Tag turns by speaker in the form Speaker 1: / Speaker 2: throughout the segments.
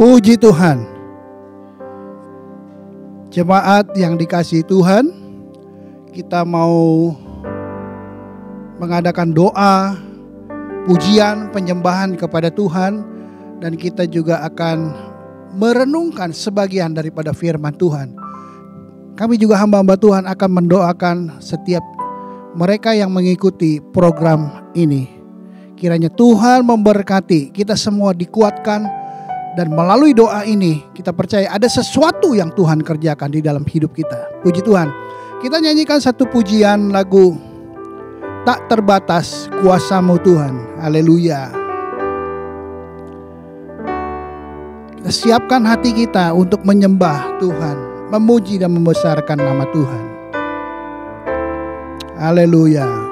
Speaker 1: Puji Tuhan. Jemaat yang dikasihi Tuhan, kita mau mengadakan doa, pujian, penyembahan kepada Tuhan. Dan kita juga akan merenungkan sebagian daripada firman Tuhan. Kami juga hamba-hamba Tuhan akan mendoakan setiap mereka yang mengikuti program ini. Kiranya Tuhan memberkati, kita semua dikuatkan. Dan melalui doa ini kita percaya ada sesuatu yang Tuhan kerjakan di dalam hidup kita. Puji Tuhan. Kita nyanyikan satu pujian lagu Tak Terbatas Kuasa-Mu Tuhan. Haleluya. Kita siapkan hati kita untuk menyembah Tuhan, memuji dan membesarkan nama Tuhan. Haleluya.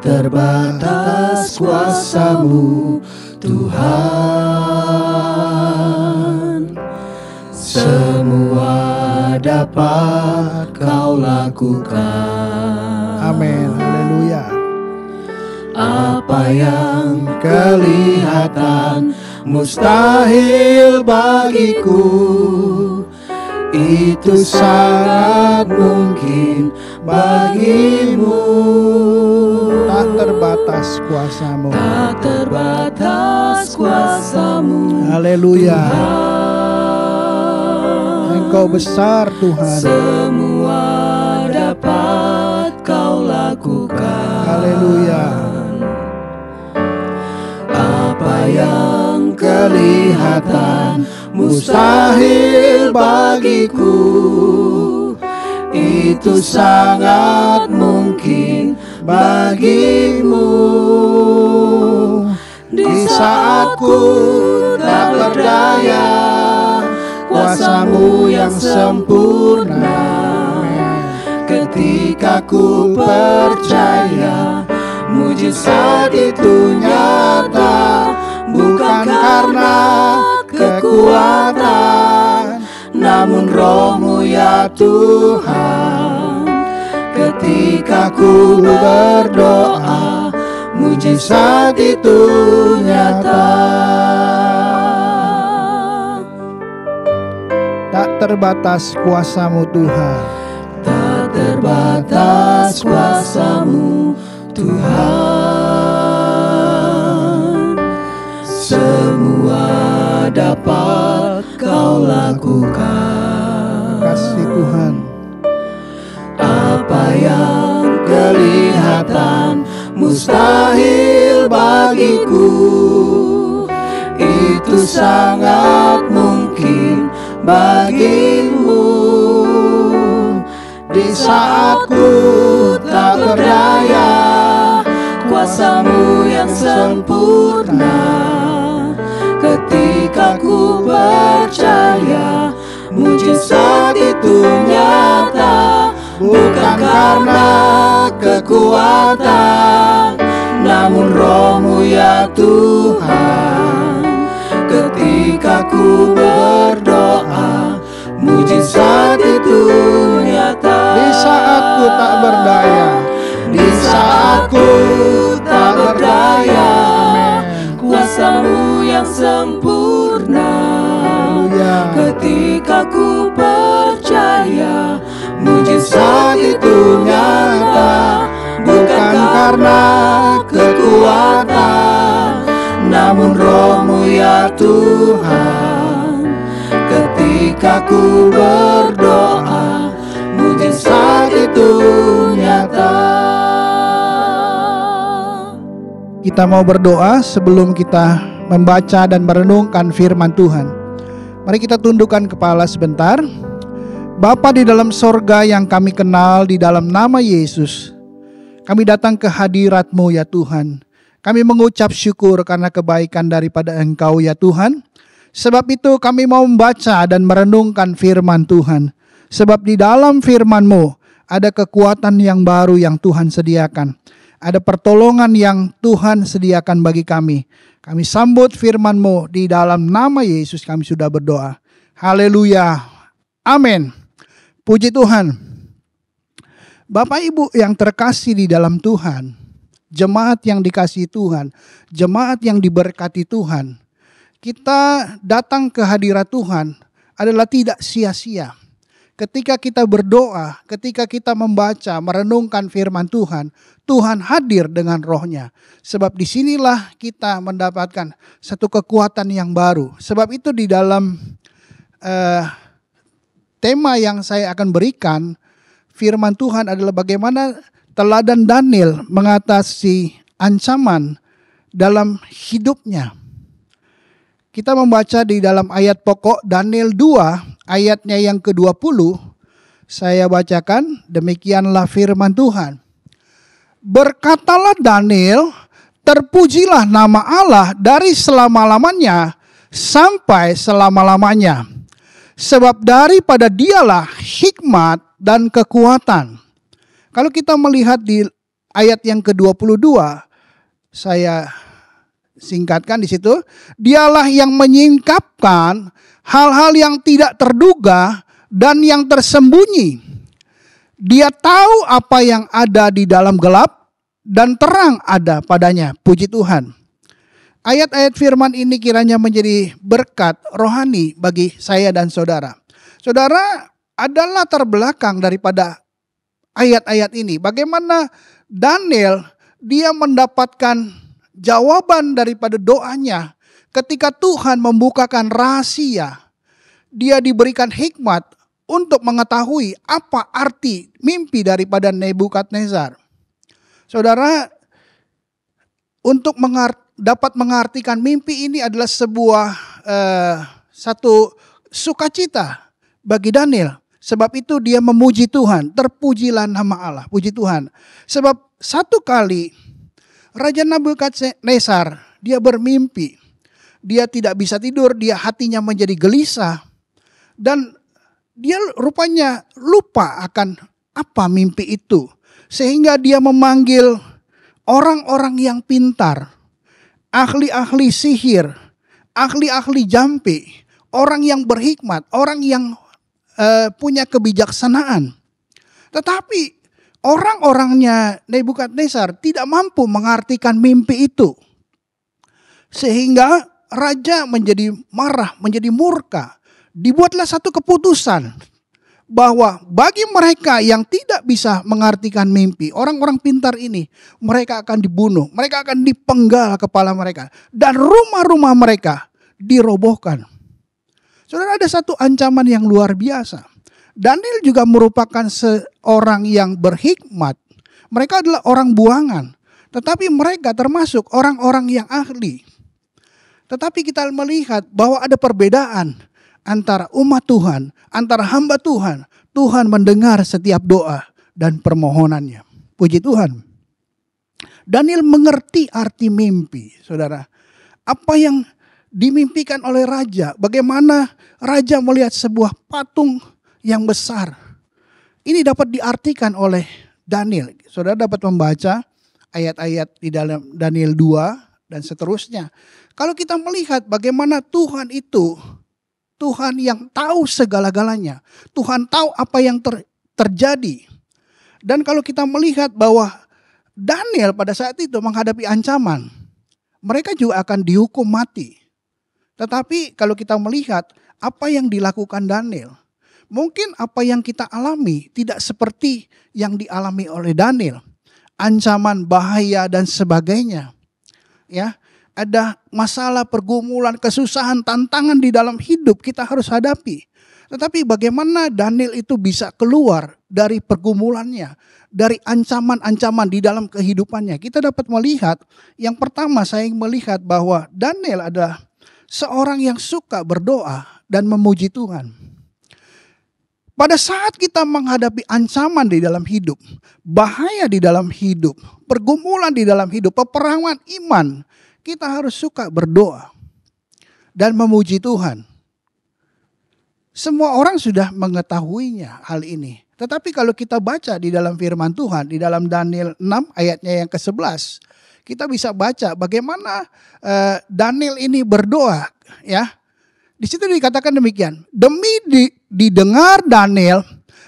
Speaker 2: Terbatas kuasa-Mu Tuhan, semua dapat Kau lakukan.
Speaker 1: Amin, haleluya.
Speaker 2: Apa yang kelihatan mustahil bagiku, itu sangat mungkin bagimu.
Speaker 1: Tak terbatas kuasa-Mu.
Speaker 2: Tak terbatas kuasa-Mu.
Speaker 1: Haleluya. Engkau besar Tuhan.
Speaker 2: Semua dapat Kau lakukan.
Speaker 1: Haleluya.
Speaker 2: Apa yang kelihatan mustahil bagiku, itu sangat mungkin bagimu. Di saat ku tak berdaya, kuasa-Mu yang sempurna. Ketika ku percaya, mujizat itu nyata. Bukan karena kekuatan, namun Roh-Mu ya Tuhan. Ketika ku berdoa, mujizat itu nyata.
Speaker 1: Tak terbatas kuasa-Mu Tuhan.
Speaker 2: Tak terbatas kuasa-Mu Tuhan, semua dapat Kau lakukan.
Speaker 1: Kasih Tuhan.
Speaker 2: Apa yang kelihatan mustahil bagiku, itu sangat mungkin bagimu. Di saat ku tak berdaya, kuasa-Mu yang sempurna. Ketika ku percaya, mujizat itu nyata. Bukan karena kekuatan, namun Roh-Mu ya Tuhan. Ketika ku berdoa, mujizat itu nyata.
Speaker 1: Di saat ku tak berdaya,
Speaker 2: di saat ku tak berdaya, kuasa-Mu yang sempurna. Ketika ku percaya, mujizat itu nyata. Bukan karena kekuatan, namun Roh-Mu ya Tuhan. Ketika ku berdoa, mujizat itu nyata.
Speaker 1: kita mau berdoa sebelum kita membaca dan merenungkan firman Tuhan. Mari kita tundukkan kepala sebentar. Bapa di dalam sorga yang kami kenal, di dalam nama Yesus, kami datang ke hadirat-Mu ya Tuhan. Kami mengucap syukur karena kebaikan daripada Engkau ya Tuhan. Sebab itu kami mau membaca dan merenungkan firman Tuhan. Sebab di dalam firman-Mu ada kekuatan yang baru yang Tuhan sediakan. Ada pertolongan yang Tuhan sediakan bagi kami. Kami sambut firman-Mu di dalam nama Yesus kami sudah berdoa. Haleluya. Amin. Puji Tuhan. Bapak Ibu yang terkasih di dalam Tuhan. jemaat yang dikasihi Tuhan, jemaat yang diberkati Tuhan, kita datang ke hadirat Tuhan adalah tidak sia-sia. Ketika kita berdoa, ketika kita membaca, merenungkan firman Tuhan, Tuhan hadir dengan rohnya. Sebab disinilah kita mendapatkan satu kekuatan yang baru. Sebab itu di dalam tema yang saya akan berikan, firman Tuhan adalah bagaimana teladan Daniel mengatasi ancaman dalam hidupnya. Kita membaca di dalam ayat pokok Daniel 2 ayatnya yang ke-20. Saya bacakan, demikianlah firman Tuhan. Berkatalah Daniel, terpujilah nama Allah dari selama-lamanya sampai selama-lamanya. Sebab daripada dialah hikmat dan kekuatan. Kalau kita melihat di ayat yang ke-22, saya singkatkan di situ, dialah yang menyingkapkan hal-hal yang tidak terduga dan yang tersembunyi. Dia tahu apa yang ada di dalam gelap dan terang ada padanya. Puji Tuhan. Ayat-ayat firman ini kiranya menjadi berkat rohani bagi saya dan saudara. Saudara, adalah latar belakang daripada ayat-ayat ini. Bagaimana Daniel dia mendapatkan jawaban daripada doanya ketika Tuhan membukakan rahasia. Dia diberikan hikmat untuk mengetahui apa arti mimpi daripada Nebukadnezar. Saudara, untuk dapat mengartikan mimpi ini adalah sebuah satu sukacita bagi Daniel. Sebab itu dia memuji Tuhan. Terpujilah nama Allah. Puji Tuhan. Sebab satu kali Raja Nebukadnezar dia bermimpi. Dia tidak bisa tidur. Dia hatinya menjadi gelisah. Dan dia rupanya lupa akan apa mimpi itu. Sehingga dia memanggil orang-orang yang pintar. Ahli-ahli sihir. Ahli-ahli jampi. Orang yang berhikmat. Orang yang punya kebijaksanaan. Tetapi orang-orangnya Nebukadnezar tidak mampu mengartikan mimpi itu. Sehingga raja menjadi marah, menjadi murka. Dibuatlah satu keputusan bahwa bagi mereka yang tidak bisa mengartikan mimpi, orang-orang pintar ini, mereka akan dibunuh, mereka akan dipenggal kepala mereka. Dan rumah-rumah mereka dirobohkan. Saudara, ada satu ancaman yang luar biasa. Daniel juga merupakan seorang yang berhikmat. Mereka adalah orang buangan. Tetapi mereka termasuk orang-orang yang ahli. Tetapi kita melihat bahwa ada perbedaan antara umat Tuhan, antara hamba Tuhan. Tuhan mendengar setiap doa dan permohonannya. Puji Tuhan. Daniel mengerti arti mimpi, saudara. Apa yang dimimpikan oleh raja, bagaimana raja melihat sebuah patung yang besar. Ini dapat diartikan oleh Daniel. Saudara dapat membaca ayat-ayat di dalam Daniel 2 dan seterusnya. Kalau kita melihat bagaimana Tuhan itu, Tuhan yang tahu segala-galanya. Tuhan tahu apa yang terjadi. Dan kalau kita melihat bahwa Daniel pada saat itu menghadapi ancaman, mereka juga akan dihukum mati. Tetapi kalau kita melihat apa yang dilakukan Daniel, mungkin apa yang kita alami tidak seperti yang dialami oleh Daniel. Ancaman, bahaya dan sebagainya. Ya, ada masalah, pergumulan, kesusahan, tantangan di dalam hidup kita harus hadapi. Tetapi bagaimana Daniel itu bisa keluar dari pergumulannya, dari ancaman-ancaman di dalam kehidupannya. Kita dapat melihat, yang pertama saya melihat bahwa Daniel adalah seorang yang suka berdoa dan memuji Tuhan. Pada saat kita menghadapi ancaman di dalam hidup, bahaya di dalam hidup, pergumulan di dalam hidup, peperangan iman, kita harus suka berdoa dan memuji Tuhan. Semua orang sudah mengetahuinya hal ini. Tetapi kalau kita baca di dalam firman Tuhan, di dalam Daniel 6 ayatnya yang ke-11, kita bisa baca bagaimana Daniel ini berdoa, ya. Di situ dikatakan demikian, demi didengar Daniel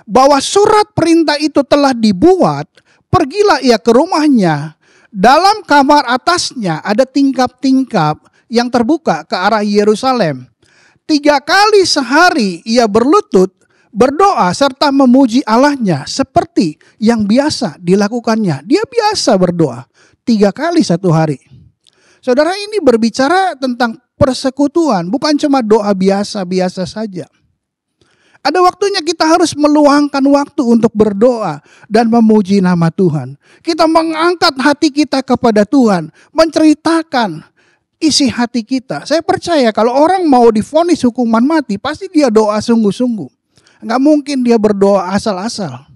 Speaker 1: bahwa surat perintah itu telah dibuat, pergilah ia ke rumahnya Dalam kamar atasnya ada tingkap-tingkap yang terbuka ke arah Yerusalem. 3 kali sehari ia berlutut, berdoa serta memuji Allahnya seperti yang biasa dilakukannya. Dia biasa berdoa 3 kali satu hari. Saudara, ini berbicara tentang persekutuan, bukan cuma doa biasa-biasa saja. Ada waktunya kita harus meluangkan waktu untuk berdoa dan memuji nama Tuhan. Kita mengangkat hati kita kepada Tuhan, menceritakan isi hati kita. Saya percaya kalau orang mau divonis hukuman mati, pasti dia doa sungguh-sungguh. Enggak mungkin dia berdoa asal-asal.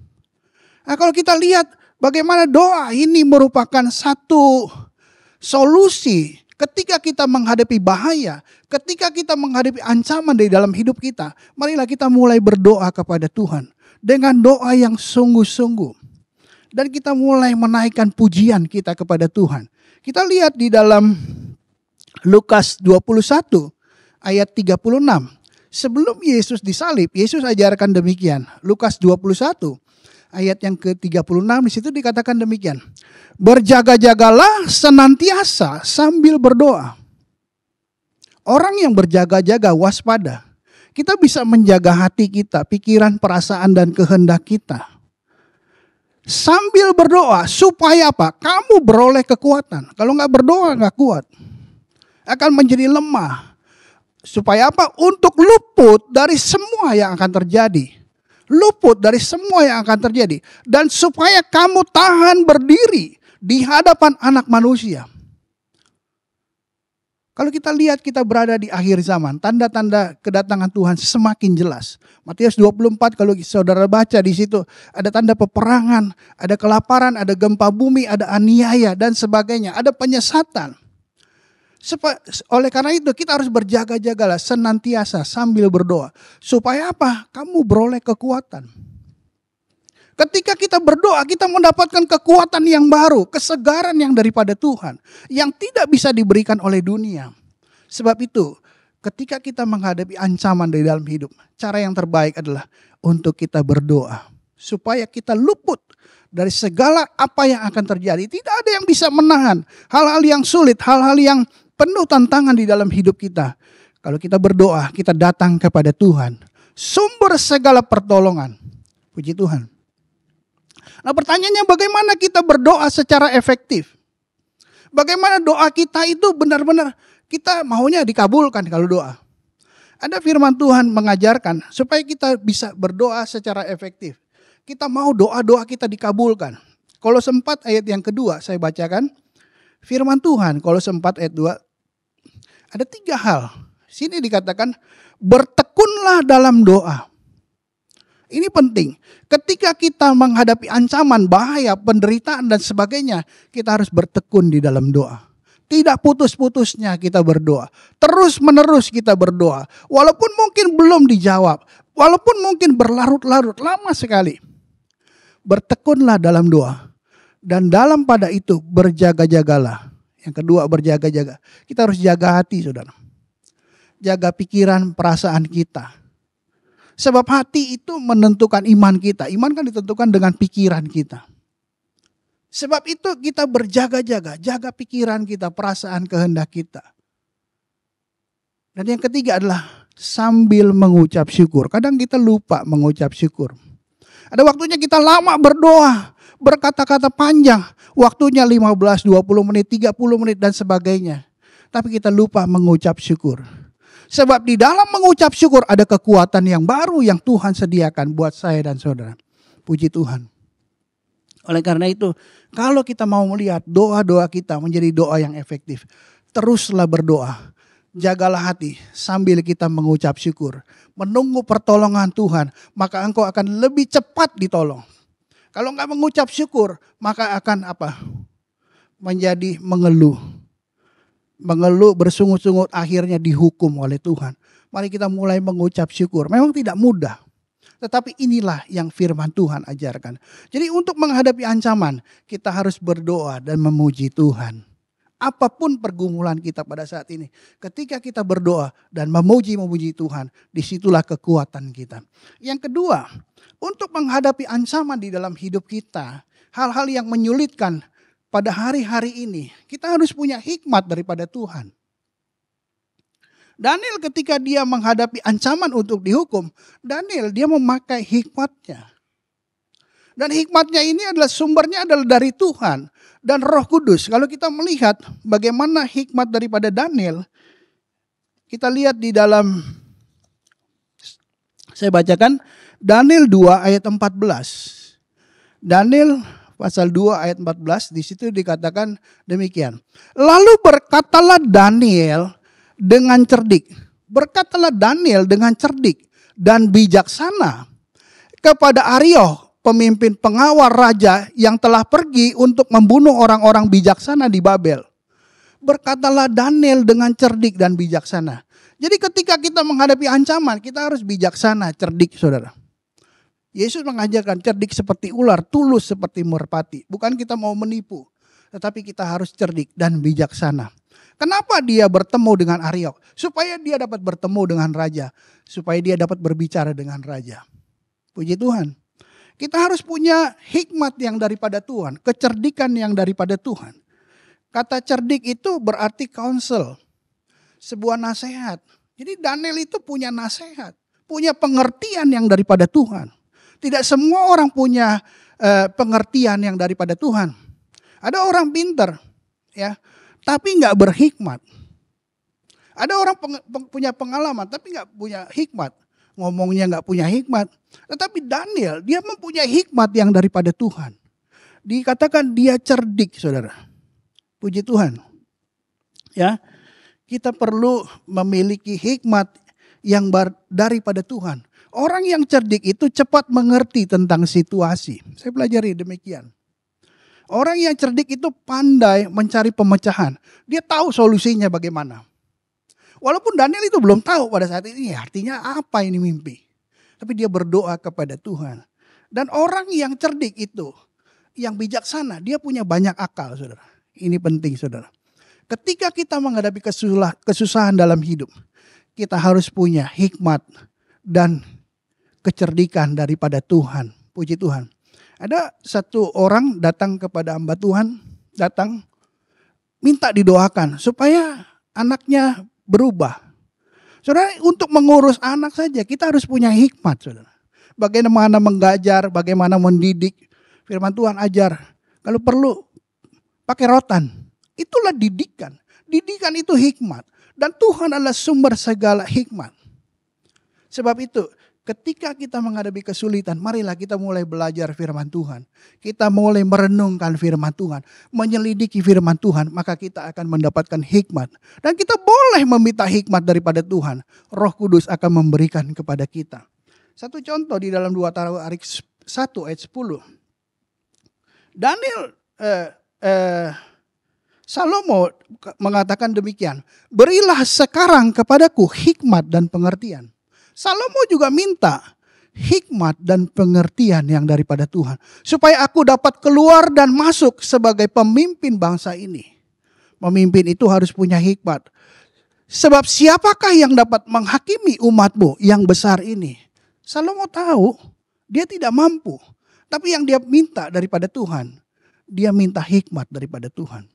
Speaker 1: Nah, kalau kita lihat bagaimana doa ini merupakan satu solusi ketika kita menghadapi bahaya, ketika kita menghadapi ancaman di dalam hidup kita. Marilah kita mulai berdoa kepada Tuhan dengan doa yang sungguh-sungguh. Dan kita mulai menaikkan pujian kita kepada Tuhan. Kita lihat di dalam Lukas 21 ayat 36. Sebelum Yesus disalib, Yesus ajarkan demikian. Lukas 21 ayat yang ke-36 di situ dikatakan demikian. Berjaga-jagalah senantiasa sambil berdoa. Orang yang berjaga-jaga waspada. Kita bisa menjaga hati kita, pikiran, perasaan dan kehendak kita. Sambil berdoa supaya apa? Kamu beroleh kekuatan. Kalau nggak berdoa nggak kuat. Akan menjadi lemah. Supaya apa? Untuk luput dari semua yang akan terjadi. Luput dari semua yang akan terjadi. Dan supaya kamu tahan berdiri di hadapan anak manusia. Kalau kita lihat kita berada di akhir zaman, tanda-tanda kedatangan Tuhan semakin jelas. Matius 24 kalau saudara baca di situ ada tanda peperangan, ada kelaparan, ada gempa bumi, ada aniaya dan sebagainya, ada penyesatan. Oleh karena itu kita harus berjaga-jagalah senantiasa sambil berdoa. Supaya apa? Kamu beroleh kekuatan. Ketika kita berdoa, kita mendapatkan kekuatan yang baru, kesegaran yang daripada Tuhan, yang tidak bisa diberikan oleh dunia. Sebab itu, ketika kita menghadapi ancaman dari dalam hidup, cara yang terbaik adalah untuk kita berdoa. Supaya kita luput dari segala apa yang akan terjadi. Tidak ada yang bisa menahan hal-hal yang sulit, hal-hal yang penuh tantangan di dalam hidup kita. Kalau kita berdoa, kita datang kepada Tuhan, sumber segala pertolongan. Puji Tuhan. Nah, pertanyaannya bagaimana kita berdoa secara efektif? Bagaimana doa kita itu benar-benar kita maunya dikabulkan kalau doa. Ada firman Tuhan mengajarkan supaya kita bisa berdoa secara efektif. Kita mau doa-doa kita dikabulkan. Kolose 4 ayat yang kedua saya bacakan. Firman Tuhan Kolose 4 ayat 2. Ada 3 hal. Sini dikatakan bertekunlah dalam doa. Ini penting. Ketika kita menghadapi ancaman, bahaya, penderitaan dan sebagainya, kita harus bertekun di dalam doa. Tidak putus-putusnya kita berdoa. Terus menerus kita berdoa. Walaupun mungkin belum dijawab. Walaupun mungkin berlarut-larut, lama sekali. Bertekunlah dalam doa. Dan dalam pada itu berjaga-jagalah. Yang kedua berjaga-jaga. Kita harus jaga hati, saudara. Jaga pikiran, perasaan kita. Sebab hati itu menentukan iman kita. Iman kan ditentukan dengan pikiran kita. Sebab itu kita berjaga-jaga. Jaga pikiran kita, perasaan, kehendak kita. Dan yang ketiga adalah sambil mengucap syukur. Kadang kita lupa mengucap syukur. Ada waktunya kita lama berdoa. Berkata-kata panjang. Waktunya 15, 20 menit, 30 menit dan sebagainya. Tapi kita lupa mengucap syukur. Sebab di dalam mengucap syukur ada kekuatan yang baru yang Tuhan sediakan buat saya dan saudara. Puji Tuhan. Oleh karena itu, kalau kita mau melihat doa-doa kita menjadi doa yang efektif, teruslah berdoa. Jagalah hati sambil kita mengucap syukur. Menunggu pertolongan Tuhan, maka engkau akan lebih cepat ditolong. Kalau enggak mengucap syukur, maka akan apa? Menjadi mengeluh. Mengeluh bersungut-sungut akhirnya dihukum oleh Tuhan. Mari kita mulai mengucap syukur. Memang tidak mudah. Tetapi inilah yang firman Tuhan ajarkan. Jadi untuk menghadapi ancaman, kita harus berdoa dan memuji Tuhan. Apapun pergumulan kita pada saat ini. Ketika kita berdoa dan memuji Tuhan, disitulah kekuatan kita. Yang kedua, untuk menghadapi ancaman di dalam hidup kita, hal-hal yang menyulitkan pada hari-hari ini kita harus punya hikmat daripada Tuhan. Daniel ketika dia menghadapi ancaman untuk dihukum, Daniel dia memakai hikmatnya. Dan hikmatnya ini adalah sumbernya adalah dari Tuhan dan Roh Kudus. Kalau kita melihat bagaimana hikmat daripada Daniel, kita lihat di dalam, saya bacakan Daniel 2 ayat 14. Daniel pasal 2 ayat 14, di situ dikatakan demikian. Lalu berkatalah Daniel dengan cerdik. Berkatalah Daniel dengan cerdik dan bijaksana kepada Arioch, pemimpin pengawal raja yang telah pergi untuk membunuh orang-orang bijaksana di Babel. Berkatalah Daniel dengan cerdik dan bijaksana. Jadi ketika kita menghadapi ancaman, kita harus bijaksana, cerdik, saudara. Yesus mengajarkan cerdik seperti ular, tulus seperti merpati. Bukan kita mau menipu, tetapi kita harus cerdik dan bijaksana. Kenapa dia bertemu dengan Arioch? Supaya dia dapat bertemu dengan raja. Supaya dia dapat berbicara dengan raja. Puji Tuhan. Kita harus punya hikmat yang daripada Tuhan. Kecerdikan yang daripada Tuhan. Kata cerdik itu berarti counsel. Sebuah nasihat. Jadi Daniel itu punya nasihat. Punya pengertian yang daripada Tuhan. Tidak semua orang punya pengertian yang daripada Tuhan. Ada orang pintar, ya, tapi nggak berhikmat. Ada orang punya pengalaman, tapi nggak punya hikmat. Ngomongnya nggak punya hikmat. Tetapi Daniel, dia mempunyai hikmat yang daripada Tuhan. Dikatakan dia cerdik, saudara. Puji Tuhan. Ya, kita perlu memiliki hikmat yang daripada Tuhan. Orang yang cerdik itu cepat mengerti tentang situasi. Saya pelajari demikian. Orang yang cerdik itu pandai mencari pemecahan. Dia tahu solusinya bagaimana. Walaupun Daniel itu belum tahu pada saat ini artinya apa ini mimpi. Tapi dia berdoa kepada Tuhan. Dan orang yang cerdik itu, yang bijaksana, dia punya banyak akal, saudara. Ini penting, saudara. Ketika kita menghadapi kesusahan dalam hidup, kita harus punya hikmat dan kecerdikan daripada Tuhan. Puji Tuhan. Ada satu orang datang kepada hamba Tuhan, datang minta didoakan supaya anaknya berubah. Saudara, untuk mengurus anak saja kita harus punya hikmat, saudara. Bagaimana mengajar, bagaimana mendidik. Firman Tuhan ajar. Kalau perlu pakai rotan. Itulah didikan. Didikan itu hikmat. Dan Tuhan adalah sumber segala hikmat. Sebab itu, ketika kita menghadapi kesulitan, marilah kita mulai belajar firman Tuhan. Kita mulai merenungkan firman Tuhan, menyelidiki firman Tuhan, maka kita akan mendapatkan hikmat. Dan kita boleh meminta hikmat daripada Tuhan. Roh Kudus akan memberikan kepada kita. Satu contoh di dalam 2 Tawarikh 1 ayat 10. Daniel, Salomo mengatakan demikian. Berilah sekarang kepadaku hikmat dan pengertian. Salomo juga minta hikmat dan pengertian yang daripada Tuhan. Supaya aku dapat keluar dan masuk sebagai pemimpin bangsa ini. Pemimpin itu harus punya hikmat. Sebab siapakah yang dapat menghakimi umatmu yang besar ini? Salomo tahu dia tidak mampu. Tapi yang dia minta daripada Tuhan, dia minta hikmat daripada Tuhan.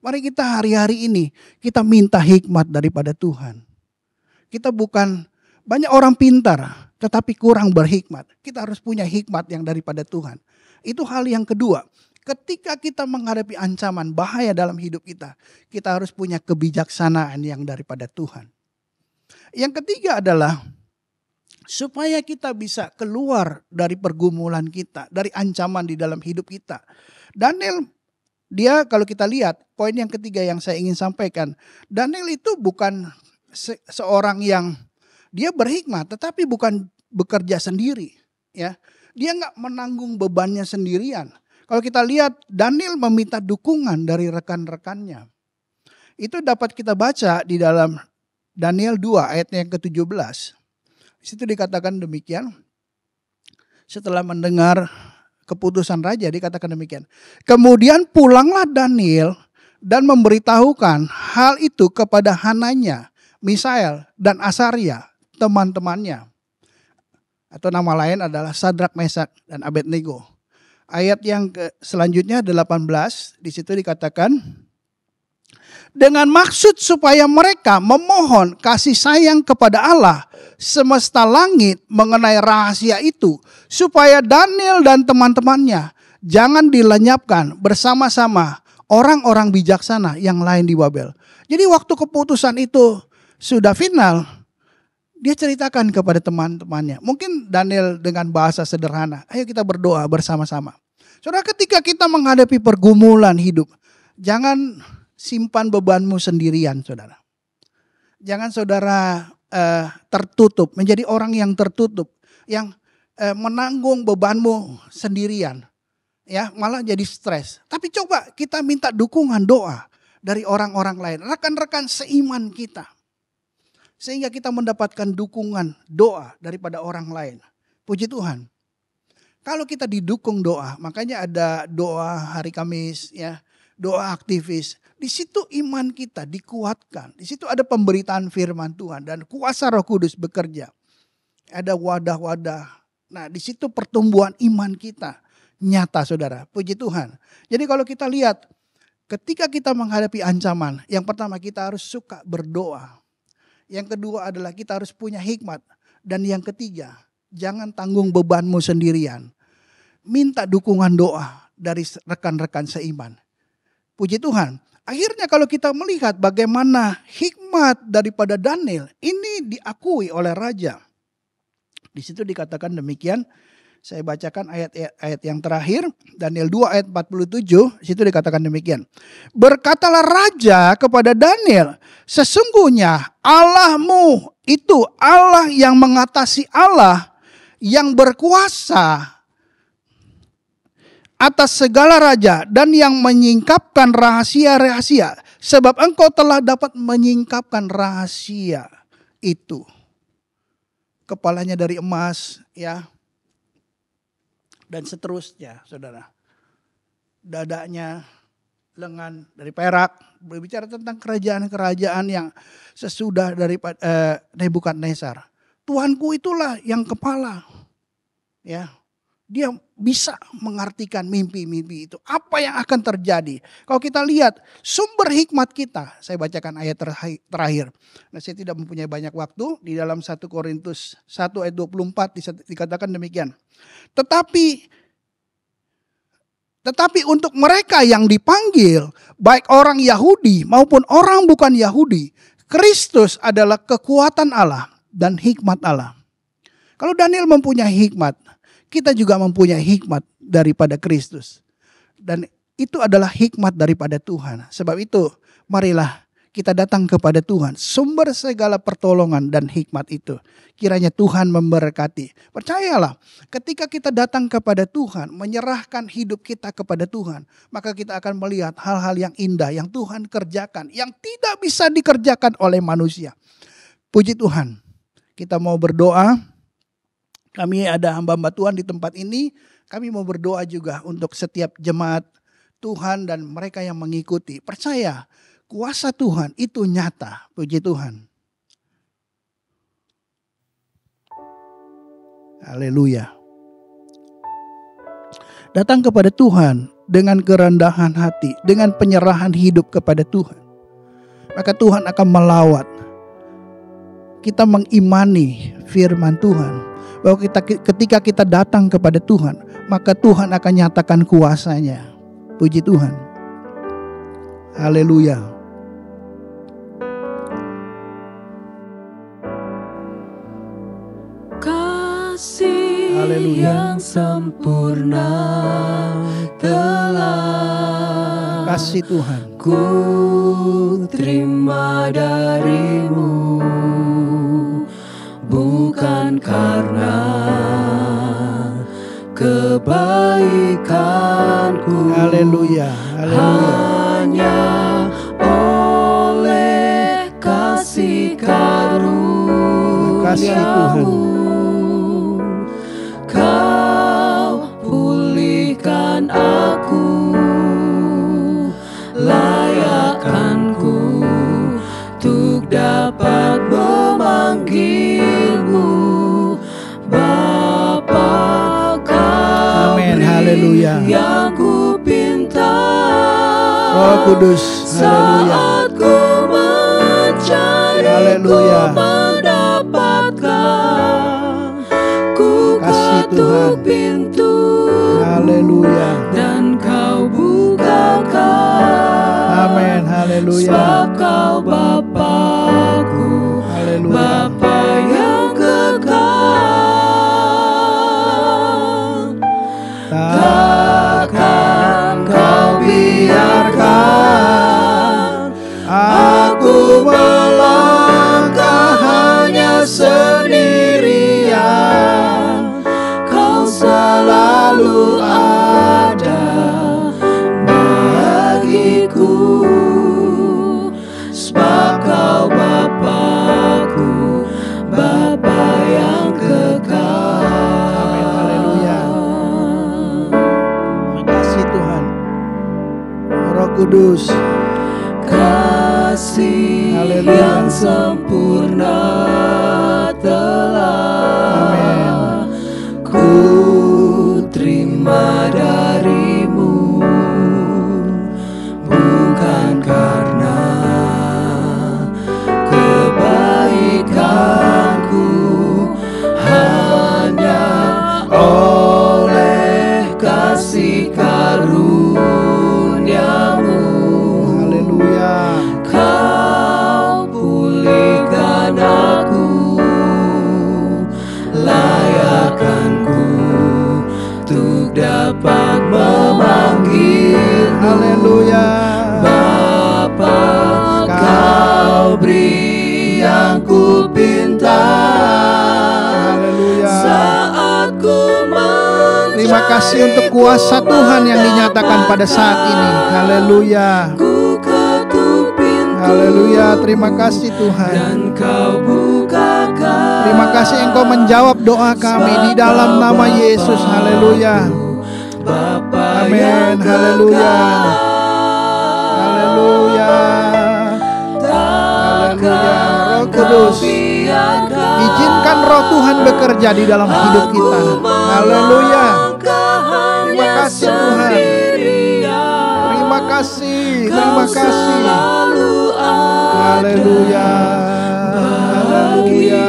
Speaker 1: Mari kita hari-hari ini kita minta hikmat daripada Tuhan. Kita bukan banyak orang pintar tetapi kurang berhikmat. Kita harus punya hikmat yang daripada Tuhan. Itu hal yang kedua. Ketika kita menghadapi ancaman bahaya dalam hidup kita, kita harus punya kebijaksanaan yang daripada Tuhan. Yang ketiga adalah supaya kita bisa keluar dari pergumulan kita, dari ancaman di dalam hidup kita. Daniel, dia kalau kita lihat, poin yang ketiga yang saya ingin sampaikan, Daniel itu bukan seorang yang dia berhikmat, tetapi bukan bekerja sendiri. Ya, dia nggak menanggung bebannya sendirian. Kalau kita lihat, Daniel meminta dukungan dari rekan-rekannya. Itu dapat kita baca di dalam Daniel 2 ayat yang ke-17. Di situ dikatakan demikian. Setelah mendengar keputusan raja, dikatakan demikian. Kemudian pulanglah Daniel dan memberitahukan hal itu kepada Hananya, Misael, dan Asaria, teman-temannya. Atau nama lain adalah Sadrak, Mesak, dan Abednego. Ayat yang selanjutnya 18, di situ dikatakan, dengan maksud supaya mereka memohon kasih sayang kepada Allah semesta langit mengenai rahasia itu, supaya Daniel dan teman-temannya jangan dilenyapkan bersama-sama orang-orang bijaksana yang lain di Babel. Jadi waktu keputusan itu sudah final, dia ceritakan kepada teman-temannya. Mungkin Daniel dengan bahasa sederhana, ayo kita berdoa bersama-sama. Saudara, ketika kita menghadapi pergumulan hidup, jangan simpan bebanmu sendirian, saudara. Jangan saudara tertutup, menjadi orang yang tertutup, yang menanggung bebanmu sendirian. Ya, malah jadi stres. Tapi coba kita minta dukungan doa dari orang-orang lain, rekan-rekan seiman kita. Sehingga kita mendapatkan dukungan doa daripada orang lain. Puji Tuhan. Kalau kita didukung doa, makanya ada doa hari Kamis, ya, doa aktivis. Di situ iman kita dikuatkan. Di situ ada pemberitaan firman Tuhan dan kuasa Roh Kudus bekerja. Ada wadah-wadah. Nah, di situ pertumbuhan iman kita nyata, saudara. Puji Tuhan. Jadi kalau kita lihat, ketika kita menghadapi ancaman, yang pertama kita harus suka berdoa. Yang kedua adalah kita harus punya hikmat. Dan yang ketiga, jangan tanggung bebanmu sendirian. Minta dukungan doa dari rekan-rekan seiman. Puji Tuhan. Akhirnya kalau kita melihat bagaimana hikmat daripada Daniel, ini diakui oleh raja. Di situ dikatakan demikian. Saya bacakan ayat-ayat yang terakhir. Daniel 2 ayat 47. Di situ dikatakan demikian. Berkatalah raja kepada Daniel, sesungguhnya Allahmu itu Allah yang mengatasi Allah yang berkuasa atas segala raja dan yang menyingkapkan rahasia-rahasia. Sebab engkau telah dapat menyingkapkan rahasia itu. Kepalanya dari emas, ya. Dan seterusnya, saudara. Dadanya lengan dari perak. Berbicara tentang kerajaan-kerajaan yang sesudah dari Nebukadnezar. Tuhanku itulah yang kepala. Ya. Dia bisa mengartikan mimpi-mimpi itu. Apa yang akan terjadi? Kalau kita lihat sumber hikmat kita. Saya bacakan ayat terakhir. Nah, saya tidak mempunyai banyak waktu. Di dalam 1 Korintus 1 ayat 24 dikatakan demikian. Tetapi untuk mereka yang dipanggil, baik orang Yahudi maupun orang bukan Yahudi, Kristus adalah kekuatan Allah dan hikmat Allah. Kalau Daniel mempunyai hikmat, kita juga mempunyai hikmat daripada Kristus. Dan itu adalah hikmat daripada Tuhan. Sebab itu, marilah kita datang kepada Tuhan. Sumber segala pertolongan dan hikmat itu. Kiranya Tuhan memberkati. Percayalah, ketika kita datang kepada Tuhan, menyerahkan hidup kita kepada Tuhan, maka kita akan melihat hal-hal yang indah yang Tuhan kerjakan, yang tidak bisa dikerjakan oleh manusia. Puji Tuhan. Kita mau berdoa. Kami ada hamba-hamba Tuhan di tempat ini. Kami mau berdoa juga untuk setiap jemaat Tuhan dan mereka yang mengikuti. Percaya kuasa Tuhan itu nyata. Puji Tuhan. Haleluya. Datang kepada Tuhan dengan kerendahan hati, dengan penyerahan hidup kepada Tuhan. Maka Tuhan akan melawat. Kita mengimani firman Tuhan. Bahwa ketika kita datang kepada Tuhan, maka Tuhan akan nyatakan kuasanya. Puji Tuhan. Haleluya.
Speaker 2: Kasih
Speaker 1: Haleluya.
Speaker 2: yang sempurna telah
Speaker 1: Kasih Tuhan
Speaker 2: ku terima darimu. Bukan karena kebaikanku,
Speaker 1: haleluya, haleluya.
Speaker 2: hanya oleh kasih
Speaker 1: Kasih Tuhan.
Speaker 2: karuniamu Kau pulihkan aku, layakkanku untuk dapat memanggilmu Bapa.
Speaker 1: Amin, haleluya. Roh Kudus, haleluya.
Speaker 2: Saat ku mencari,
Speaker 1: Haleluya.
Speaker 2: ku mendapatkan. Ku
Speaker 1: Kasih Tuhan.
Speaker 2: ketuk pintu,
Speaker 1: Haleluya.
Speaker 2: dan Kau bukakan.
Speaker 1: Amin, haleluya.
Speaker 2: Sebab Kau Bapa-Ku,
Speaker 1: Haleluya.
Speaker 2: Bapa yang kekal. Takkan Kau biarkan aku melangkah hanya sendirian. Kau selalu ada bagiku, sebab Kau Bapa-Ku, Bapa yang kekal.
Speaker 1: Amin, haleluya. Terima kasih Tuhan. Roh Kudus,
Speaker 2: Kasih
Speaker 1: Haleluya.
Speaker 2: yang sempurna telah ku terima darimu, bukan karena kebaikanku, hanya oleh kasih karuniamu.
Speaker 1: haleluya.
Speaker 2: Kau pulihkan aku, layakkanku untuk dapat memanggilmu.
Speaker 1: Haleluya.
Speaker 2: Bapa, Kau beri yang ku pinta.
Speaker 1: Haleluya.
Speaker 2: Saat ku mencari,
Speaker 1: Terima kasih untuk kuasa Tuhan yang dinyatakan pada saat ini. Haleluya.
Speaker 2: ku ketuk pintu,
Speaker 1: Haleluya. Terima kasih Tuhan.
Speaker 2: dan Kau bukakan.
Speaker 1: Terima kasih Engkau menjawab doa kami di dalam nama Yesus. Haleluya.
Speaker 2: Bapa
Speaker 1: Amin.
Speaker 2: yang
Speaker 1: Haleluya.
Speaker 2: kekal.
Speaker 1: Haleluya. Haleluya. Roh Kudus, izinkan Roh Tuhan bekerja di dalam hidup kita. Haleluya. Terima kasih Tuhan. Terima kasih. Terima kasih. Haleluya. Haleluya.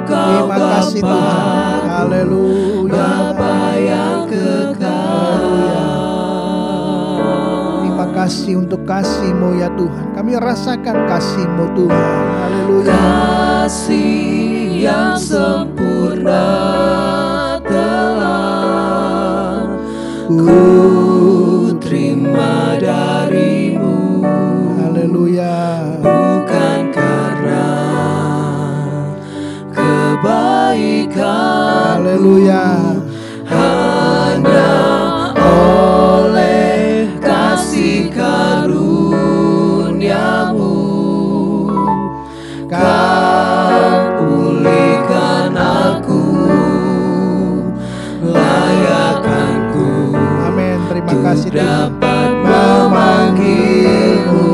Speaker 1: Terima kasih Tuhan. Haleluya. Terima kasih untuk kasih-Mu ya Tuhan. Kami rasakan kasih-Mu Tuhan. Haleluya.
Speaker 2: Kasih yang sempurna telah ku terima darimu,
Speaker 1: Haleluya.
Speaker 2: bukan karena kebaikan,
Speaker 1: Haleluya.
Speaker 2: hanya oleh kasih karuniamu. Kau pulihkan aku, layakkanku
Speaker 1: Amin. Terima kasih Tuhan.
Speaker 2: dapat memanggilmu.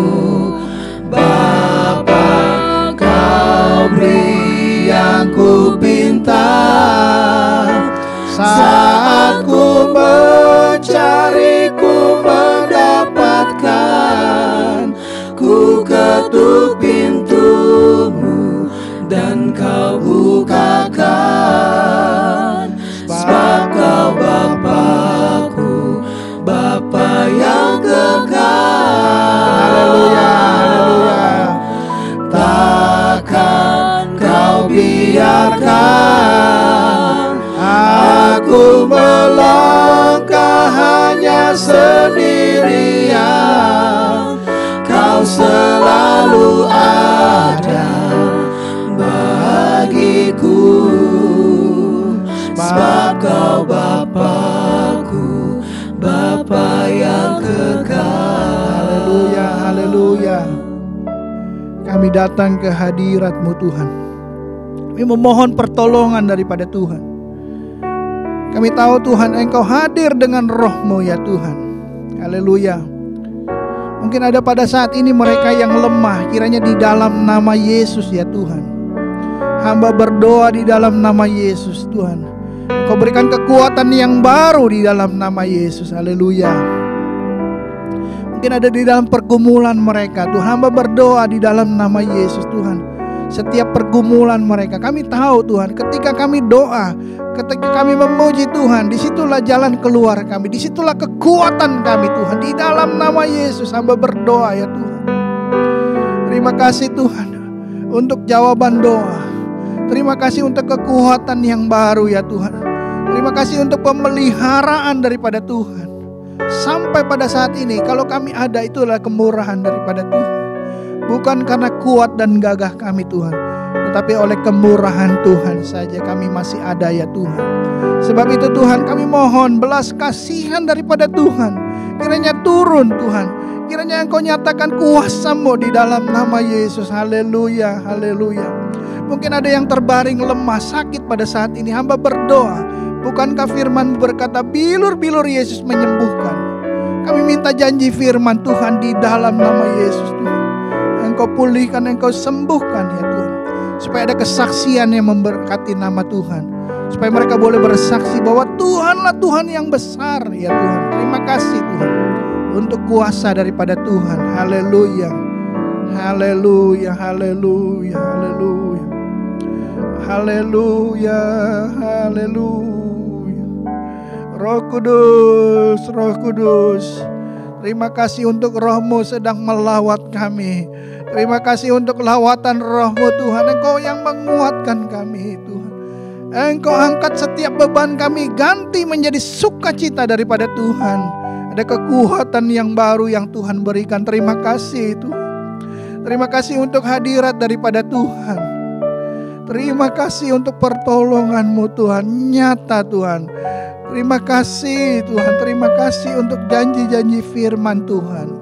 Speaker 2: Bapa, Kau beri yang ku pinta. Saat ku mencari, ku mendapatkan. Ku ketuk pintumu, dan Kau bukakan. Sebab Kau Bapa-Ku, Bapa yang kekal.
Speaker 1: Haleluya. Haleluya.
Speaker 2: Takkan Kau biarkan aku melangkah hanya sendirian. Kau selalu ada bagiku, sebab Kau Bapa-Ku, Bapa yang kekal.
Speaker 1: Haleluya. Haleluya. Kami datang ke hadirat-Mu Tuhan. Kami memohon pertolongan daripada Tuhan. Kami tahu Tuhan Engkau hadir dengan Roh-Mu ya Tuhan. Haleluya. Mungkin ada pada saat ini mereka yang lemah, kiranya di dalam nama Yesus ya Tuhan. Hamba berdoa di dalam nama Yesus Tuhan. Engkau berikan kekuatan yang baru di dalam nama Yesus. Haleluya. Mungkin ada di dalam pergumulan mereka, Tuhan. Hamba berdoa di dalam nama Yesus, Tuhan. Setiap pergumulan mereka, kami tahu Tuhan, ketika kami doa, ketika kami memuji Tuhan, disitulah jalan keluar kami, disitulah kekuatan kami Tuhan. Di dalam nama Yesus hamba berdoa ya Tuhan. Terima kasih Tuhan untuk jawaban doa. Terima kasih untuk kekuatan yang baru ya Tuhan. Terima kasih untuk pemeliharaan daripada Tuhan. Sampai pada saat ini kalau kami ada, itulah kemurahan daripada Tuhan. Bukan karena kuat dan gagah kami Tuhan, tetapi oleh kemurahan Tuhan saja kami masih ada ya Tuhan. Sebab itu Tuhan, kami mohon belas kasihan daripada Tuhan. Kiranya turun Tuhan, kiranya Engkau nyatakan kuasa-Mu di dalam nama Yesus. Haleluya, haleluya. Mungkin ada yang terbaring lemah, sakit pada saat ini. Hamba berdoa, bukankah firman berkata bilur-bilur Yesus menyembuhkan? Kami minta janji firman Tuhan di dalam nama Yesus Tuhan. Engkau pulihkan, Engkau sembuhkan ya Tuhan. Supaya ada kesaksian yang memberkati nama Tuhan. Supaya mereka boleh bersaksi bahwa Tuhanlah Tuhan yang besar ya Tuhan. Terima kasih Tuhan untuk kuasa daripada Tuhan. Haleluya, haleluya, haleluya, haleluya, haleluya, haleluya. Roh Kudus, Roh Kudus, terima kasih untuk Roh-Mu sedang melawat kami. Terima kasih untuk lawatan Roh-Mu Tuhan. Engkau yang menguatkan kami Tuhan. Engkau angkat setiap beban kami, ganti menjadi sukacita daripada Tuhan. Ada kekuatan yang baru yang Tuhan berikan. Terima kasih Tuhan. Terima kasih untuk hadirat daripada Tuhan. Terima kasih untuk pertolongan-Mu Tuhan, nyata Tuhan. Terima kasih Tuhan, terima kasih untuk janji-janji firman Tuhan.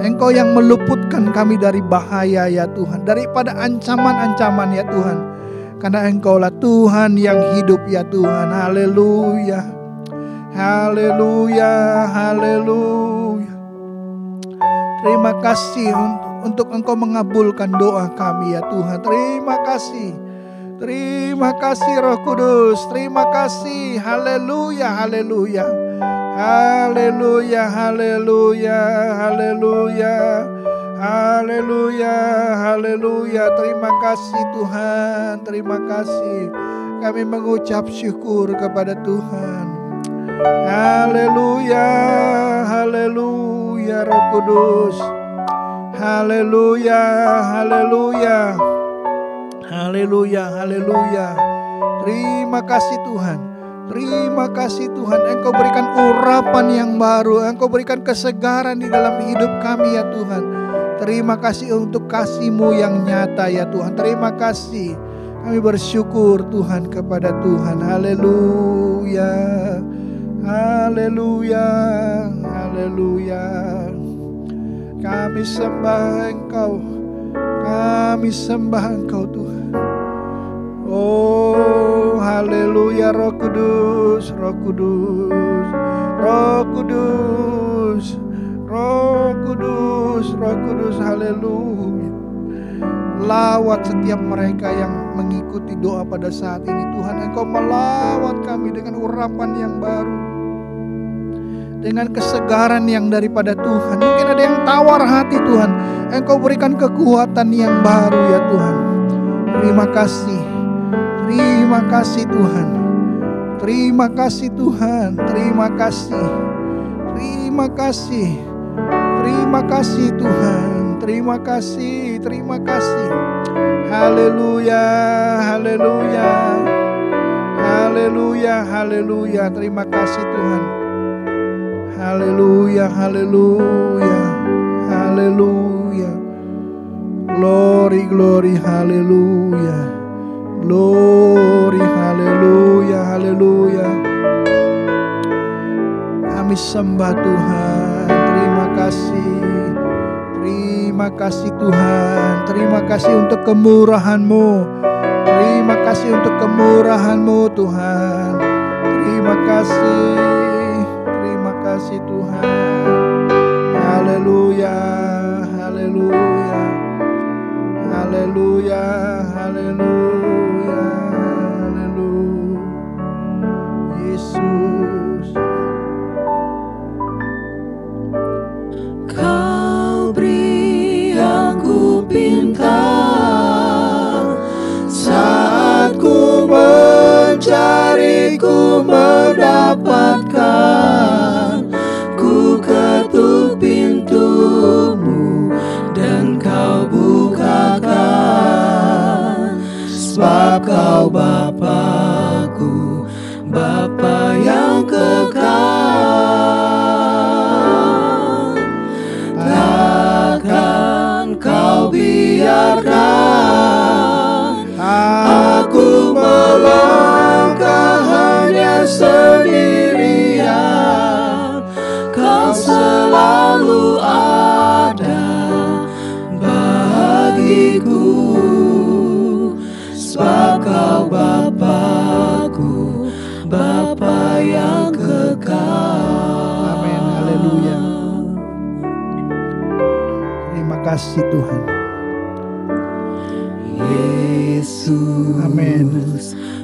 Speaker 1: Engkau yang meluputkan kami dari bahaya ya Tuhan, daripada ancaman-ancaman ya Tuhan. Karena Engkaulah Tuhan yang hidup ya Tuhan. Haleluya, haleluya, haleluya. Terima kasih untuk Engkau mengabulkan doa kami ya Tuhan. Terima kasih. Terima kasih Roh Kudus. Terima kasih. Haleluya, haleluya. Haleluya, haleluya, haleluya. Haleluya, haleluya. Terima kasih Tuhan. Terima kasih. Kami mengucap syukur kepada Tuhan. Haleluya, haleluya Roh Kudus. Haleluya, haleluya. Haleluya, haleluya. Terima kasih Tuhan. Terima kasih Tuhan. Engkau berikan urapan yang baru. Engkau berikan kesegaran di dalam hidup kami ya Tuhan. Terima kasih untuk kasih-Mu yang nyata ya Tuhan. Terima kasih. Kami bersyukur Tuhan kepada Tuhan. Haleluya. Haleluya. Haleluya. Kami sembah Engkau. Kami sembah Engkau Tuhan. Oh haleluya Roh Kudus, Roh Kudus, Roh Kudus, Roh Kudus, Roh Kudus, haleluya. Lawat setiap mereka yang mengikuti doa pada saat ini Tuhan. Engkau melawat kami dengan urapan yang baru, dengan kesegaran yang daripada Tuhan. Mungkin ada yang tawar hati Tuhan, Engkau berikan kekuatan yang baru ya Tuhan. Terima kasih. Terima kasih Tuhan. Terima kasih Tuhan. Terima kasih. Terima kasih. Terima kasih Tuhan. Terima kasih. Terima kasih. Haleluya. Haleluya. Haleluya. Haleluya. Terima kasih Tuhan. Haleluya. Haleluya. Haleluya. Glory, glory, haleluya. Glory, haleluya, haleluya. Kami sembah Tuhan. Terima kasih. Terima kasih Tuhan. Terima kasih untuk kemurahan-Mu. Terima kasih untuk kemurahan-Mu Tuhan. Terima kasih. Terima kasih Tuhan. Haleluya. Haleluya. Haleluya. Haleluya. Haleluya. Yesus.
Speaker 2: Kau ku mendapatkan. Ku ketuk pintumu dan kau bukakan. Sebab kau Bapa-Ku, Bapa yang kekal. Takkan kau biarkan aku melangkah hanya sendirian. Kau selalu ada bagiku. Sebab kau Bapa-Ku, Bapa yang kekal.
Speaker 1: Amin, haleluya. Terima kasih Tuhan.
Speaker 2: Yesus,
Speaker 1: amin.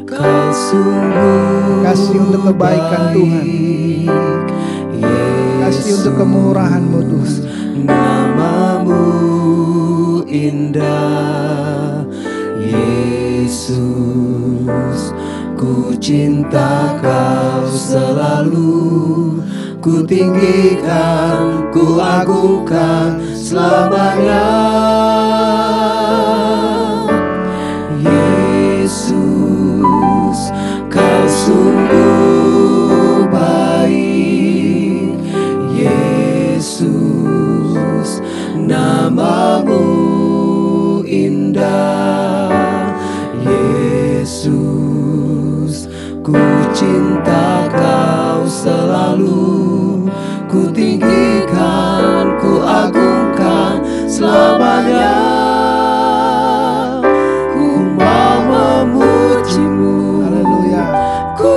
Speaker 2: Kau sungguh
Speaker 1: kasih untuk kebaikan Tuhan. Kasih untuk kemurahan-Mu Tuhan.
Speaker 2: Nama-Mu indah, Yesus. Ku cinta Kau selalu, ku tinggikan, ku agungkan selamanya. Yesus, Kau sungguh baik. Yesus, nama-Mu indah. Yesus, ku cinta Kau selalu, ku tinggikan, ku agungkan selamanya. Ku mau memuji-Mu,
Speaker 1: Haleluya.
Speaker 2: ku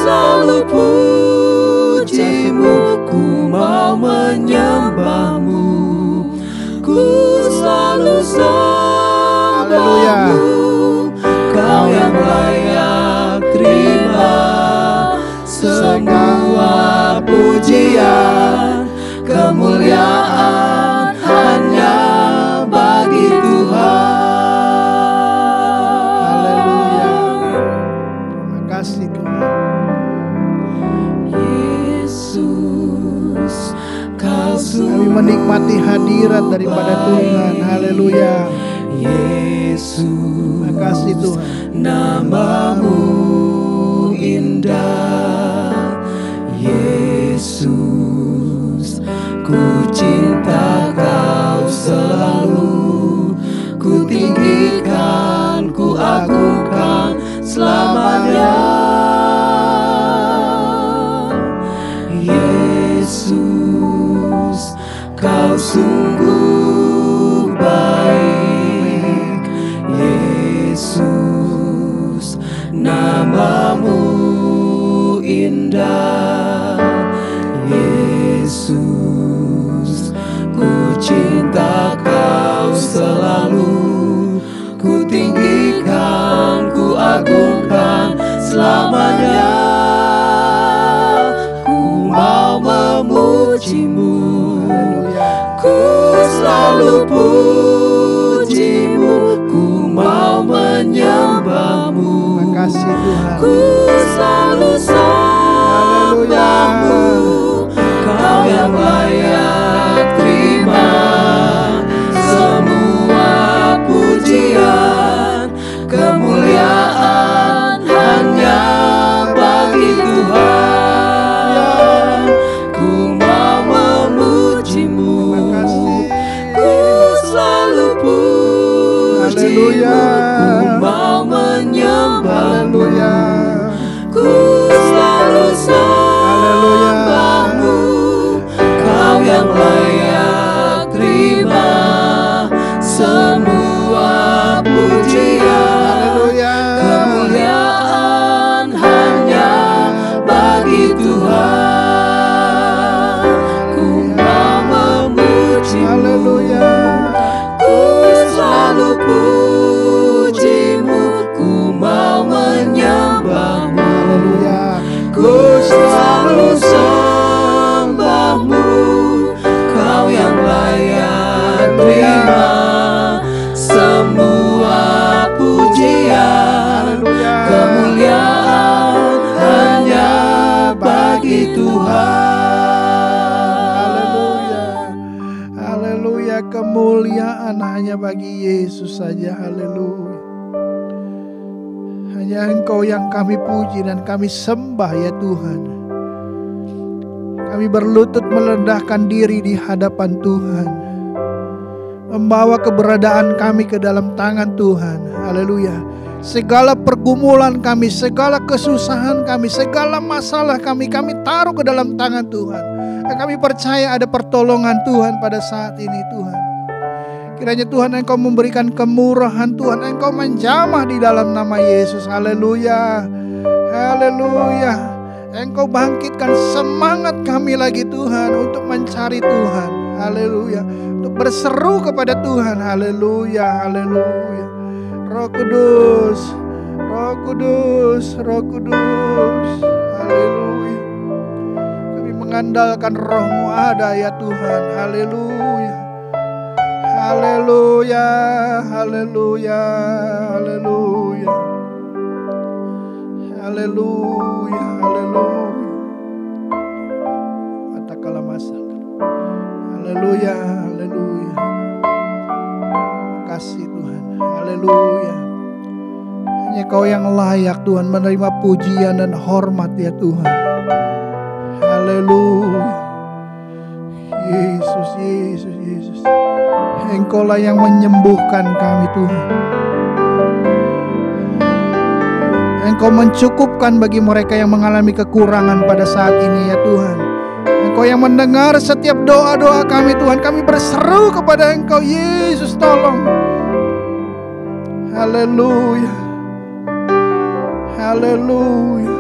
Speaker 2: selalu puji-Mu, ku mau menyembah-Mu, ku selalu sembah-Mu. Kau yang layak terima semua pujian, kemuliaan hanya bagi Tuhan.
Speaker 1: Haleluya. Terima kasih Tuhan.
Speaker 2: Yesus, Kau
Speaker 1: Kami menikmati hadirat daripada Tuhan. Haleluya.
Speaker 2: Yesus,
Speaker 1: Terima kasih Tuhan.
Speaker 2: nama-Mu indah. Yesus, ku cinta Kau selalu, ku tinggikan, ku agungkan selamanya. Yesus, Kau sungguh baik. Yesus, nama-Mu indah. Yesus, ku cinta Kau selalu, ku tinggikan, ku agungkan selamanya. Ku mau memuji-Mu, ku selalu puji-Mu, ku mau menyembah-Mu.
Speaker 1: Terima kasih Tuhan.
Speaker 2: Ku selalu sembah-Mu. Kau yang layak terima semua pujian, kemuliaan hanya bagi Tuhan. Ku mau memuji-Mu, ku selalu puji-Mu, ku mau menyembah-Mu, ku selalu
Speaker 1: kemuliaan hanya bagi Yesus saja. Haleluya. Hanya Engkau yang kami puji dan kami sembah ya Tuhan. Kami berlutut merendahkan diri di hadapan Tuhan, membawa keberadaan kami ke dalam tangan Tuhan. Haleluya. Segala pergumulan kami, segala kesusahan kami, segala masalah kami taruh ke dalam tangan Tuhan. Dan kami percaya ada pertolongan Tuhan pada saat ini Tuhan. Kiranya Tuhan Engkau memberikan kemurahan Tuhan, Engkau menjamah di dalam nama Yesus. Haleluya. Haleluya. Engkau bangkitkan semangat kami lagi Tuhan untuk mencari Tuhan. Haleluya. Untuk berseru kepada Tuhan. Haleluya. Haleluya. Roh Kudus, Roh Kudus, Roh Kudus. Haleluya. Kami mengandalkan Roh-Mu ada ya Tuhan. Haleluya. Haleluya. Haleluya. Haleluya. Haleluya. Haleluya. Mata kalamasa. Haleluya. Haleluya. Kasih Tuhan. Haleluya. Hanya Kau yang layak Tuhan menerima pujian dan hormat ya Tuhan. Haleluya. Yesus, Yesus, Yesus. Engkau-lah yang menyembuhkan kami Tuhan. Engkau mencukupkan bagi mereka yang mengalami kekurangan pada saat ini ya Tuhan. Engkau yang mendengar setiap doa-doa kami Tuhan. Kami berseru kepada Engkau, Yesus tolong. Haleluya. Haleluya.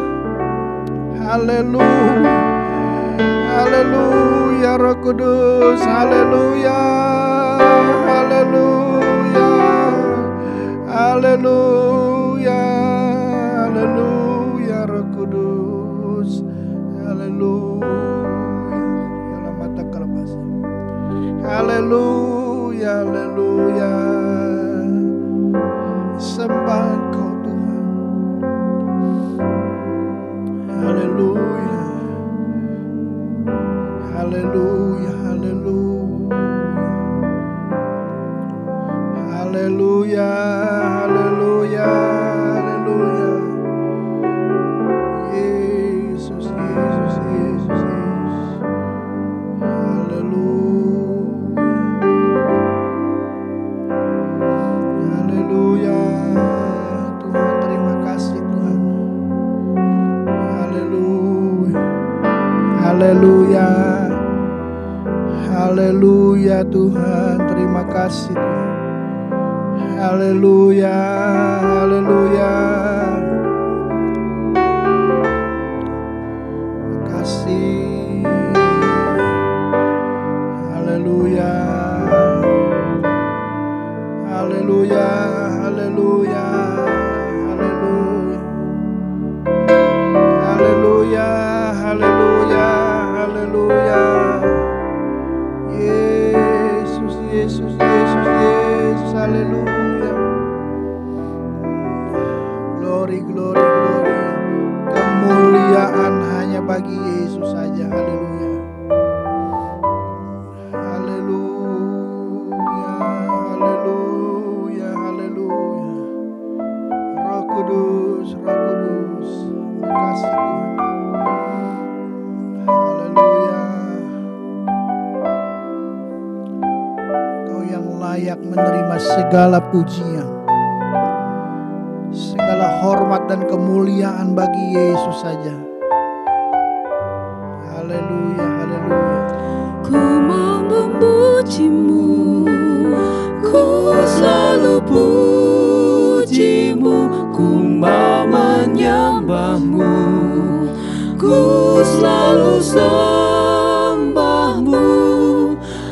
Speaker 1: Haleluya. Haleluya Roh Kudus. Haleluya. Haleluya. Haleluya. Haleluya Roh Kudus. Haleluya. Dalam mata kelepas. Haleluya. Haleluya. Sembah Engkau Tuhan. Haleluya. Haleluya. Haleluya. Haleluya. Haleluya. Haleluya. Yesus, Yesus, Yesus, Yesus. Haleluya. Haleluya. Tuhan, terima kasih Tuhan. Haleluya. Haleluya. Haleluya Tuhan, terima kasih Tuhan. Haleluya. Haleluya. Terima kasih. Haleluya. Haleluya. Haleluya. Haleluya. Haleluya. Haleluya. Haleluya. Yesus, Yesus, Yesus, Yesus. Haleluya. Glory, glory, glory. Kemuliaan hanya bagi Yesus saja. Haleluya. Haleluya. Haleluya. Haleluya. Roh Kudus, Roh Kudus. Terima kasih Tuhan. Haleluya. Kau yang layak menerima segala pujian, segala hormat dan kemuliaan bagi Yesus saja. Haleluya, haleluya.
Speaker 2: Ku mau memuji-Mu, ku selalu puji-Mu, ku mau menyembah-Mu, ku selalu sembah-Mu.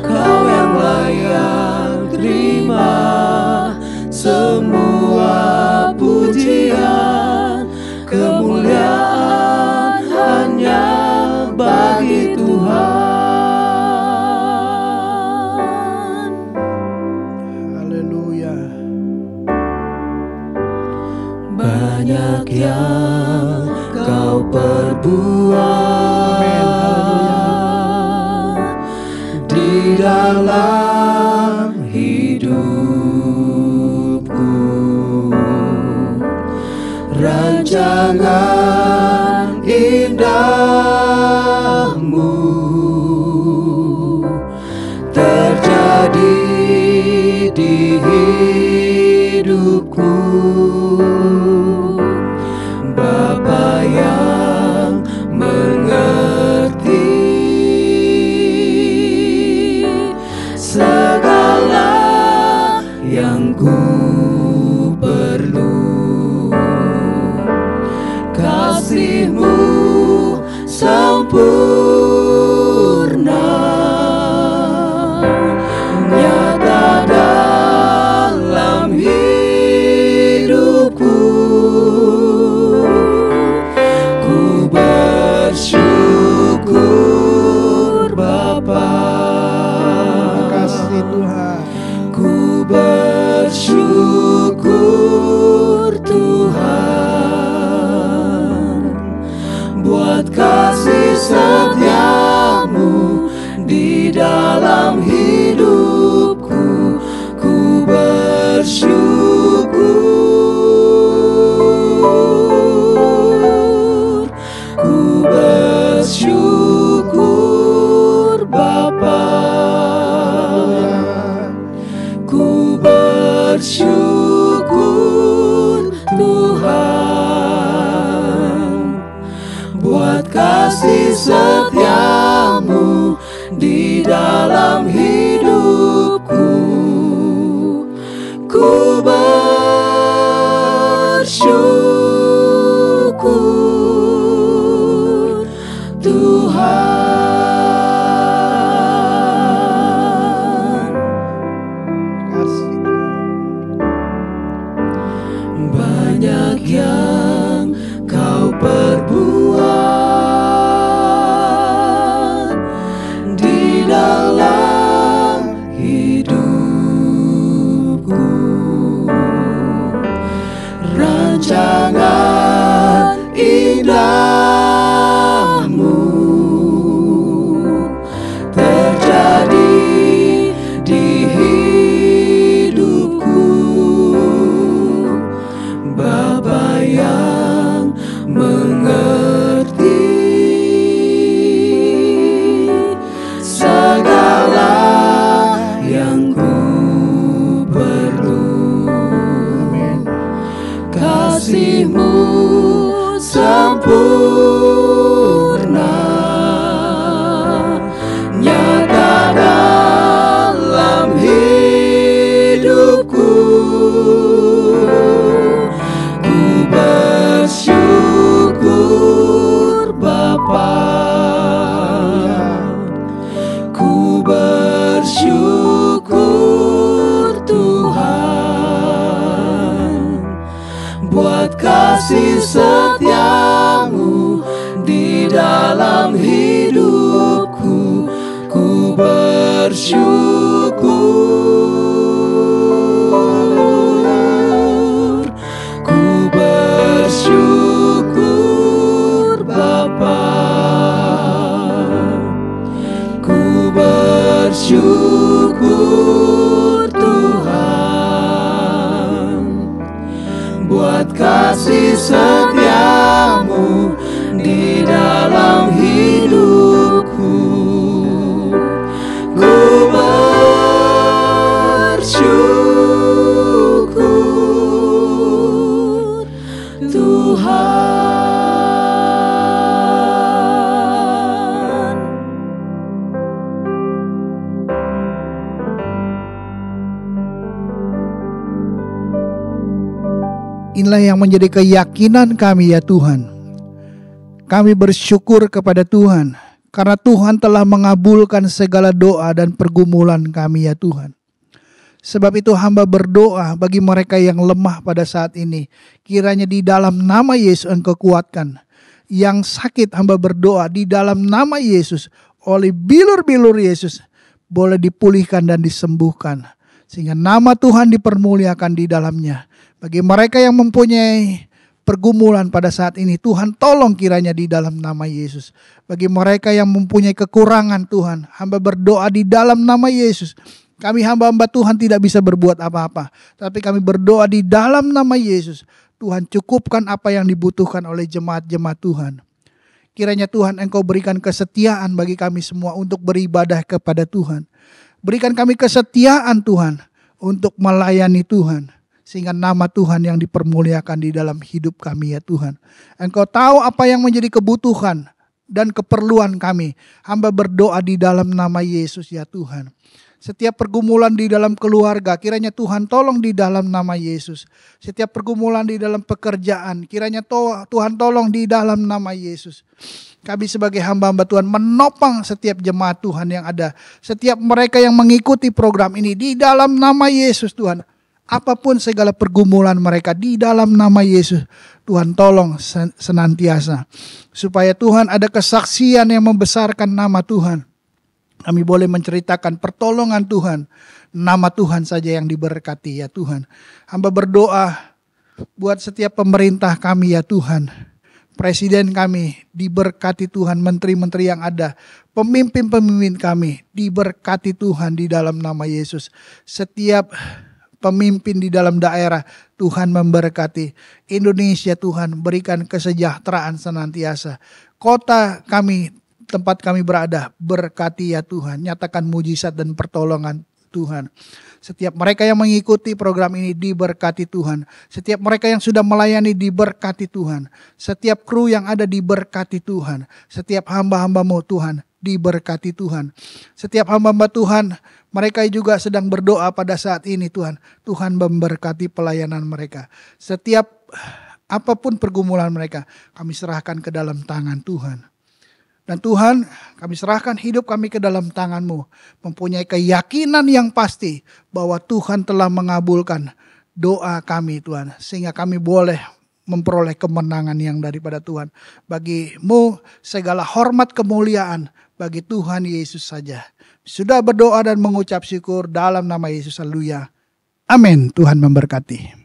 Speaker 2: Kau yang layak terima semua pujian, kemuliaan hanya bagi Tuhan.
Speaker 1: Haleluya.
Speaker 2: Banyak yang Kau perbuat di dalam hidup rancangan indahmu terjadi di hidupku. Bapa yang mengerti segala yang ku perlu, kasih-Mu sempurna nyata dalam hidupku. Ku bersyukur Bapa,
Speaker 1: Kasih Tuhan.
Speaker 2: ku bersyukur Tuhan buat kasih setiamu di dalam hidupku. Ku bersyukur, ku bersyukur Bapa, ku bersyukur Tuhan buat kasih setiamu di dalam hidupku. Ku bersyukur Tuhan.
Speaker 1: Kasih
Speaker 2: Banyak yang Kau perbuat di dalam hidupku. Rancangan indahmu terjadi di hidupku. Bapa yang mengerti segala yang ku perlu, kasih-Mu sempurna nyata dalam hidupku. Ku bersyukur Bapa, ku bersyukur Tuhan buat kasih setiamu di dalam hidupku. Ku bersyukur, ku bersyukur Bapa, ku bersyukur Tuhan buat kasih setiamu di dalam hidupku. Ku bersyukur Tuhan.
Speaker 1: Inilah yang menjadi keyakinan kami ya Tuhan. Kami bersyukur kepada Tuhan karena Tuhan telah mengabulkan segala doa dan pergumulan kami ya Tuhan. Sebab itu hamba berdoa bagi mereka yang lemah pada saat ini. Kiranya di dalam nama Yesus Engkau kuatkan. Yang sakit hamba berdoa di dalam nama Yesus. Oleh bilur-bilur Yesus boleh dipulihkan dan disembuhkan. Sehingga nama Tuhan dipermuliakan di dalamnya. Bagi mereka yang mempunyai pergumulan pada saat ini, Tuhan tolong kiranya di dalam nama Yesus. Bagi mereka yang mempunyai kekurangan Tuhan, hamba berdoa di dalam nama Yesus. Kami hamba-hamba Tuhan tidak bisa berbuat apa-apa, tapi kami berdoa di dalam nama Yesus. Tuhan cukupkan apa yang dibutuhkan oleh jemaat-jemaat Tuhan. Kiranya Tuhan Engkau berikan kesetiaan bagi kami semua untuk beribadah kepada Tuhan. Berikan kami kesetiaan Tuhan untuk melayani Tuhan. Sehingga nama Tuhan yang dipermuliakan di dalam hidup kami ya Tuhan. Engkau tahu apa yang menjadi kebutuhan dan keperluan kami. Hamba berdoa di dalam nama Yesus ya Tuhan. Setiap pergumulan di dalam keluarga, kiranya Tuhan tolong di dalam nama Yesus. Setiap pergumulan di dalam pekerjaan, kiranya Tuhan tolong di dalam nama Yesus. Kami sebagai hamba-hamba Tuhan menopang setiap jemaat Tuhan yang ada. Setiap mereka yang mengikuti program ini di dalam nama Yesus Tuhan. Apapun segala pergumulan mereka di dalam nama Yesus, Tuhan tolong senantiasa. Supaya Tuhan ada kesaksian yang membesarkan nama Tuhan. Kami boleh menceritakan pertolongan Tuhan. Nama Tuhan saja yang diberkati ya Tuhan. Hamba berdoa buat setiap pemerintah kami ya Tuhan. Presiden kami diberkati Tuhan. Menteri-menteri yang ada. Pemimpin-pemimpin kami diberkati Tuhan di dalam nama Yesus. Setiap pemimpin di dalam daerah Tuhan memberkati. Indonesia Tuhan berikan kesejahteraan senantiasa. Kota kami, tempat kami berada, berkati ya Tuhan. Nyatakan mujizat dan pertolongan Tuhan. Setiap mereka yang mengikuti program ini diberkati Tuhan. Setiap mereka yang sudah melayani diberkati Tuhan. Setiap kru yang ada diberkati Tuhan. Setiap hamba-hambamu Tuhan diberkati Tuhan. Setiap hamba-hamba Tuhan, mereka juga sedang berdoa pada saat ini Tuhan. Tuhan memberkati pelayanan mereka. Setiap apapun pergumulan mereka, kami serahkan ke dalam tangan Tuhan. Dan Tuhan, kami serahkan hidup kami ke dalam tangan-Mu. Mempunyai keyakinan yang pasti bahwa Tuhan telah mengabulkan doa kami Tuhan. Sehingga kami boleh memperoleh kemenangan yang daripada Tuhan. Bagi-Mu segala hormat kemuliaan bagi Tuhan Yesus saja. Sudah berdoa dan mengucap syukur dalam nama Yesus. Haleluya. Amin. Tuhan memberkati.